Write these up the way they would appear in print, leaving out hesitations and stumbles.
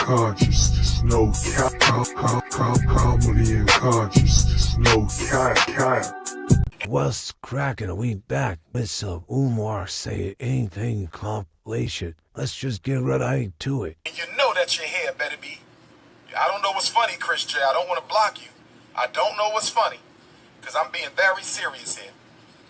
consciousness, no comedy and consciousness, no cap. What's crackin'? We back with some Umar Say Anything compilation. Let's just get right to it. And you know that your hair better be. I don't know what's funny, Chris J. I don't want to block you. I don't know what's funny. Because I'm being very serious here.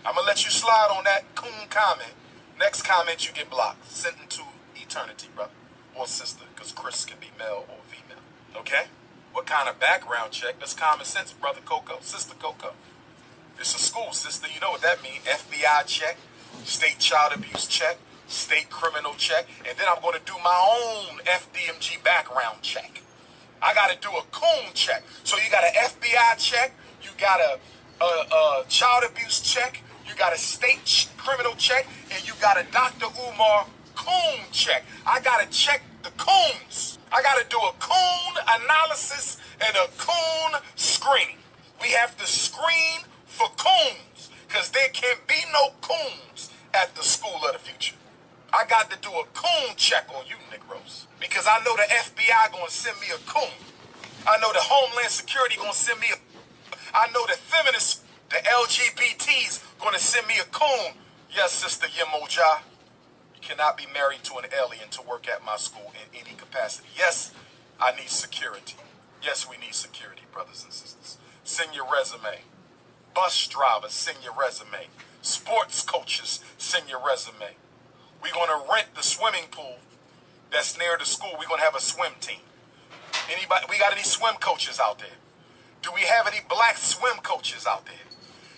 I'm going to let you slide on that coon comment. Next comment, you get blocked. Sent into eternity, brother. Or sister, because Chris can be male or female. Okay? What kind of background check? That's common sense, brother Coco. Sister Coco. It's a school, sister. You know what that means. FBI check. State child abuse check. State criminal check. And then I'm going to do my own FDMG background check. I got to do a coon check. So you got an FBI check. You got a child abuse check. You got a state criminal check. And you got a Dr. Umar coon check. I got to check the coons. I got to do a coon analysis and a coon screening. We have to screen for coons, because there can't be no coons at the school of the future. I got to do a coon check on you, Negroes, because I know the FBI gonna send me a coon. I know the Homeland Security gonna send me I know the feminists, the LGBTs gonna send me a coon. Yes, Sister Yemoja, you cannot be married to an alien to work at my school in any capacity. Yes, I need security. Yes, we need security, brothers and sisters. Send your resume. Bus drivers, send your resume. Sports coaches, send your resume. We're going to rent the swimming pool that's near the school. We're going to have a swim team. Anybody? We got any swim coaches out there? Do we have any black swim coaches out there?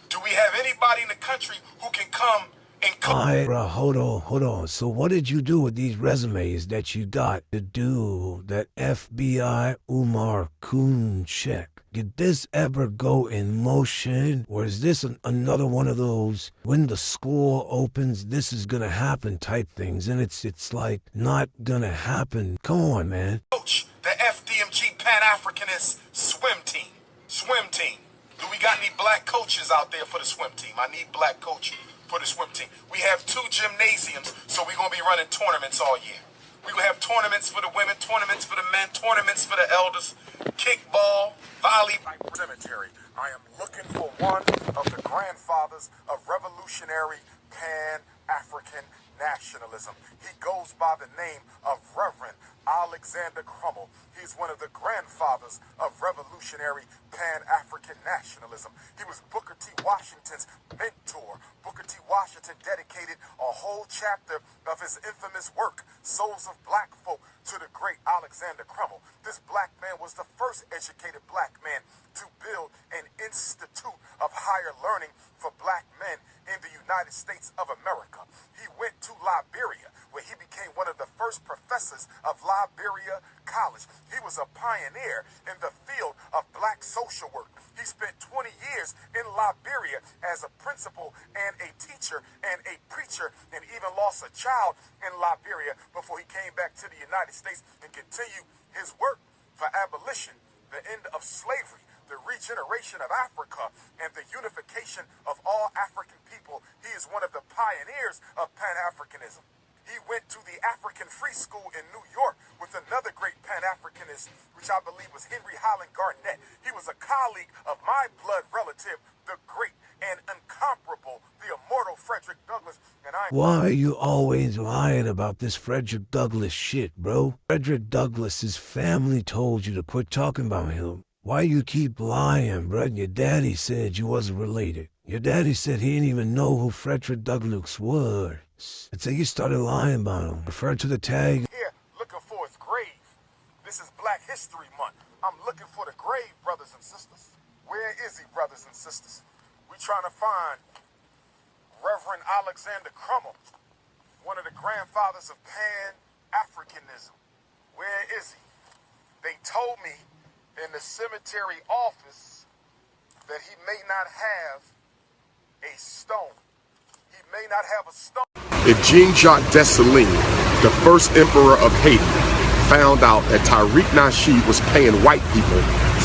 Do we have anybody in the country who can come and coach? Alright, bro, hold on. So what did you do with these resumes that you got to do that FBI Umar coon check? Did this ever go in motion, or is this another one of those when the school opens this is gonna happen type things, and it's like not gonna happen? Come on, man. Coach the FDMG Pan-Africanist swim team. Do we got any black coaches out there for the swim team? I need black coach for the swim team. We have 2 gymnasiums, so we're gonna be running tournaments all year. We're going to have tournaments for the women, tournaments for the men, tournaments for the elders, kickball, volleyball. Cemetery. I am looking for one of the grandfathers of revolutionary Pan-African nationalism. He goes by the name of Reverend Alexander Crummell. He's one of the grandfathers of revolutionary Pan-African nationalism. He was Booker T. Washington's mentor. Booker T. Washington dedicated a whole chapter of his infamous work, Souls of Black Folk, to the great Alexander Crummell. This black man was the first educated black man to build an institute of higher learning for black men in the United States of America. He went to Liberia, where he became one of the first professors of Liberia College. He was a pioneer in the field of black social work. He spent 20 years in Liberia as a principal and a teacher and a preacher, and even lost a child in Liberia before he came back to the United States and continued his work for abolition, the end of slavery, the regeneration of Africa, and the unification of all African people. He is one of the pioneers of Pan-Africanism. He went to the African Free School in New York with another great Pan-Africanist, which I believe was Henry Highland Garnett. He was a colleague of my blood relative, the great and incomparable, the immortal Frederick Douglass. And Why are you always lying about this Frederick Douglass shit, bro? Frederick Douglass's family told you to quit talking about him. Why you keep lying, bro? Your daddy said you wasn't related. Your daddy said he didn't even know who Frederick Douglass was. Until you started lying about him. Refer to the tag. Here, looking for his grave. This is Black History Month. I'm looking for the grave, brothers and sisters. Where is he, brothers and sisters? We trying to find Reverend Alexander Crummell, one of the grandfathers of Pan-Africanism. Where is he? They told me in the cemetery office that he may not have a stone. He may not have a stone. If Jean-Jacques Dessalines, the first emperor of Haiti, found out that Tariq Nasheed was paying white people,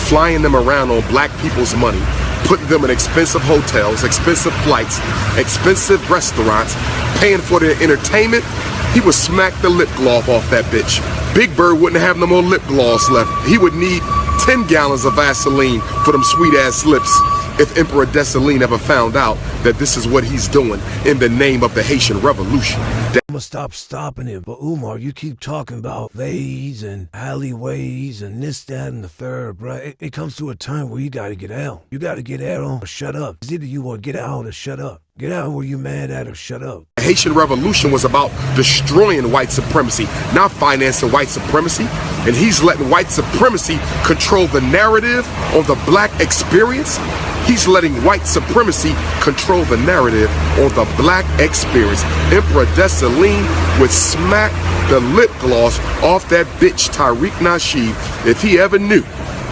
flying them around on black people's money, putting them in expensive hotels, expensive flights, expensive restaurants, paying for their entertainment, he would smack the lip glove off that bitch. Big Bird wouldn't have no more lip gloss left. He would need 10 gallons of Vaseline for them sweet-ass lips if Emperor Dessalines ever found out that this is what he's doing in the name of the Haitian Revolution. I'ma stop stopping it, but Umar, you keep talking about ways and alleyways and this, that, and the third, bruh. It comes to a time where you gotta get out. You gotta get out or shut up. It's either you want to get out or shut up. Get out where you mad at or shut up. The Haitian Revolution was about destroying white supremacy, not financing white supremacy. And he's letting white supremacy control the narrative on the black experience. He's letting white supremacy control the narrative on the black experience. Emperor Dessalines would smack the lip gloss off that bitch Tariq Nasheed if he ever knew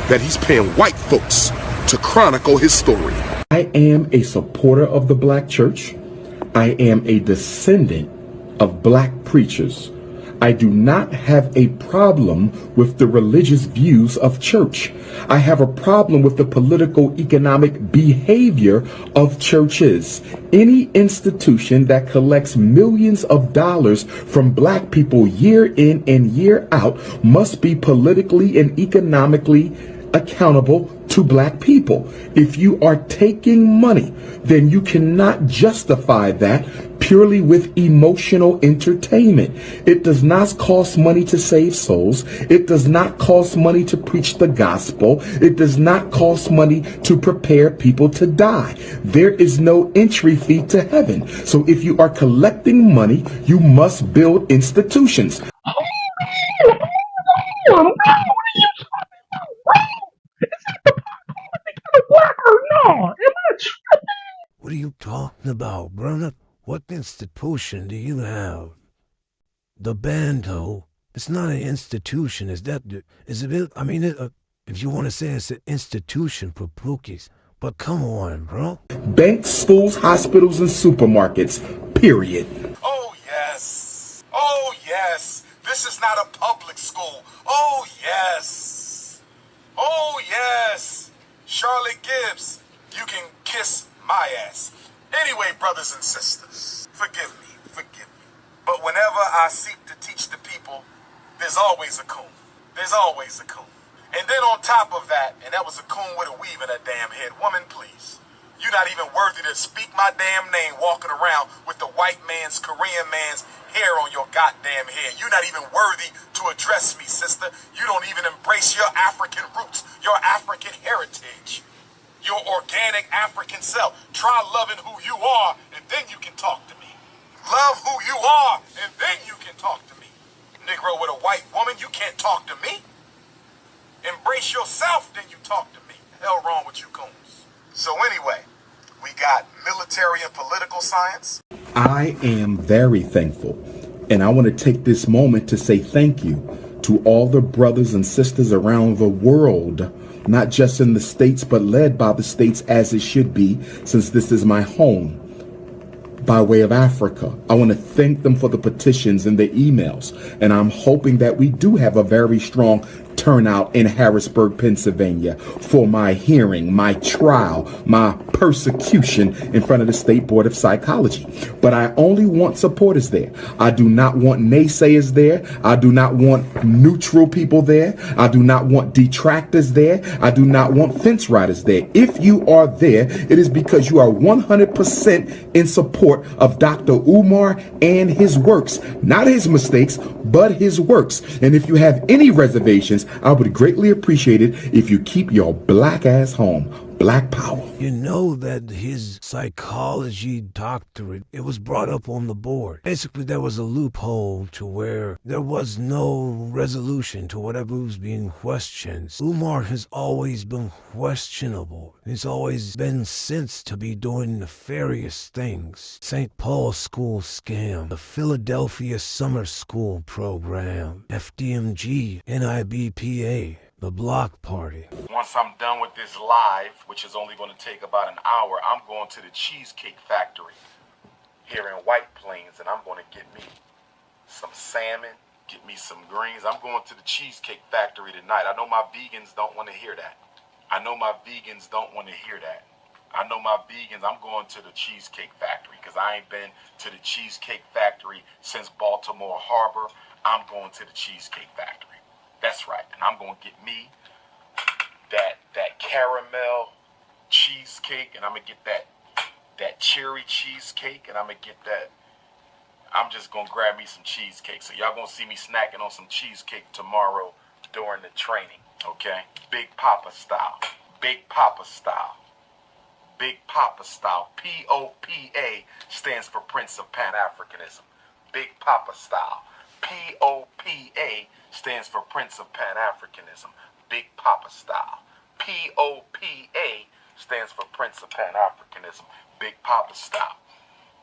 that he's paying white folks to chronicle his story. I am a supporter of the black church. I am a descendant of black preachers. I do not have a problem with the religious views of church. I have a problem with the political economic behavior of churches. Any institution that collects millions of dollars from black people year in and year out must be politically and economically accountable to black people. If you are taking money, then you cannot justify that purely with emotional entertainment. It does not cost money to save souls. It does not cost money to preach the gospel. It does not cost money to prepare people to die. There is no entry fee to heaven. So if you are collecting money, you must build institutions. What are you talking about, brother? What institution do you have? The bando. It's not an institution. Is it? I mean, if you want to say it's an institution for pookies, but come on, bro. Banks, schools, hospitals, and supermarkets. Period. Oh, yes. Oh, yes. This is not a public school. Oh, yes. Oh, yes. Charlotte Gibbs, you can kiss my ass. Anyway, brothers and sisters, forgive me. But whenever I seek to teach the people, there's always a coon. There's always a coon. And then on top of that, and that was a coon with a weave in her damn head. Woman, please. You're not even worthy to speak my damn name walking around with the white man's, Korean man's hair on your goddamn head. You're not even worthy to address me, sister. You don't even embrace your African roots, your African heritage, your organic African self. Try loving who you are, and then you can talk to me. Love who you are, and then you can talk to me. Negro with a white woman, you can't talk to me. Embrace yourself, then you talk to me. The hell wrong with you coons? So anyway, we got military and political science. I am very thankful, and I want to take this moment to say thank you to all the brothers and sisters around the world, not just in the States, but led by the States as it should be, since this is my home, by way of Africa. I want to thank them for the petitions and the emails, and I'm hoping that we do have a very strong turnout in Harrisburg, Pennsylvania for my hearing, my trial, my persecution in front of the State Board of Psychology. But I only want supporters there. I do not want naysayers there. I do not want neutral people there. I do not want detractors there. I do not want fence riders there. If you are there, it is because you are 100% in support of Dr. Umar and his works, not his mistakes, but his works. And if you have any reservations, I would greatly appreciate it if you keep your black ass home. Black power. You know that his psychology doctorate, it was brought up on the board. Basically, there was a loophole to where there was no resolution to whatever was being questioned. Umar has always been questionable. He's always been sensed to be doing nefarious things. St. Paul School scam, the Philadelphia Summer School program, FDMG, NIBPA, the block party. Once I'm done with this live, which is only going to take about an hour, I'm going to the Cheesecake Factory here in White Plains, and I'm going to get me some salmon, get me some greens. I'm going to the Cheesecake Factory tonight. I know my vegans don't want to hear that. I'm going to the Cheesecake Factory because I ain't been to the Cheesecake Factory since Baltimore Harbor. I'm going to the Cheesecake Factory. That's right. And I'm going to get me that caramel cheesecake, and I'm going to get that cherry cheesecake, and I'm going to get that. I'm just going to grab me some cheesecake. So y'all going to see me snacking on some cheesecake tomorrow during the training, okay? Big Papa style. Big Papa style. Big Papa style. P-O-P-A stands for Prince of Pan-Africanism. Big Papa style. P-O-P-A stands for Prince of Pan-Africanism. Big Papa style. P-O-P-A stands for Prince of Pan-Africanism. Big Papa style.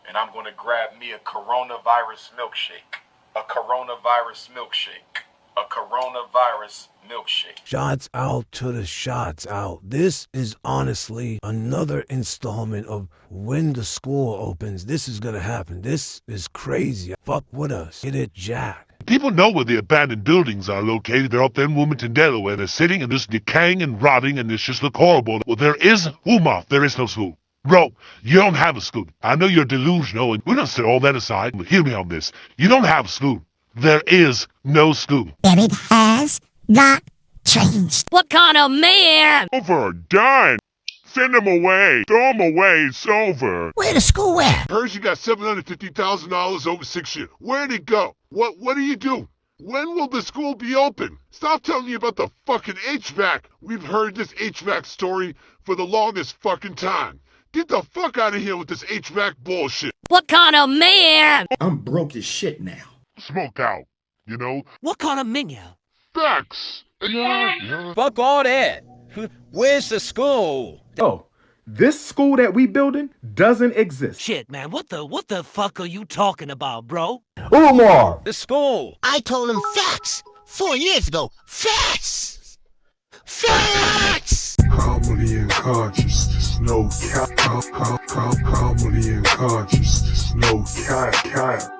And I'm going to grab me a coronavirus milkshake. A coronavirus milkshake. A coronavirus milkshake. Shots out to the shots out. This is honestly another installment of when the school opens. This is gonna happen. This is crazy. Fuck with us. Get it, Jack. People know where the abandoned buildings are located. They're up there in Wilmington, Delaware. They're sitting and just decaying and rotting, and this just look horrible. Well, there is Umar. There is no school. Bro, you don't have a school. I know you're delusional, and we're gonna set all that aside. But hear me on this. You don't have a school. There is no school. And it has not changed. What kind of man? Over, done. Send them away. Throw them away. It's over. Where the school at? Heard you got $750,000 over 6 years. Where'd it go? What do you do? When will the school be open? Stop telling me about the fucking HVAC. We've heard this HVAC story for the longest fucking time. Get the fuck out of here with this HVAC bullshit. What kind of man? I'm broke as shit now. Smoke out, you know? What kind of menu? Facts. Yeah. Fuck all that. Where's the school? Oh, this school that we building doesn't exist. Shit, man, what the fuck are you talking about, bro? Umar! The school. I told him facts 4 years ago. Facts! Facts! Comedy and consciousness, no cap. Comedy and consciousness, no cap.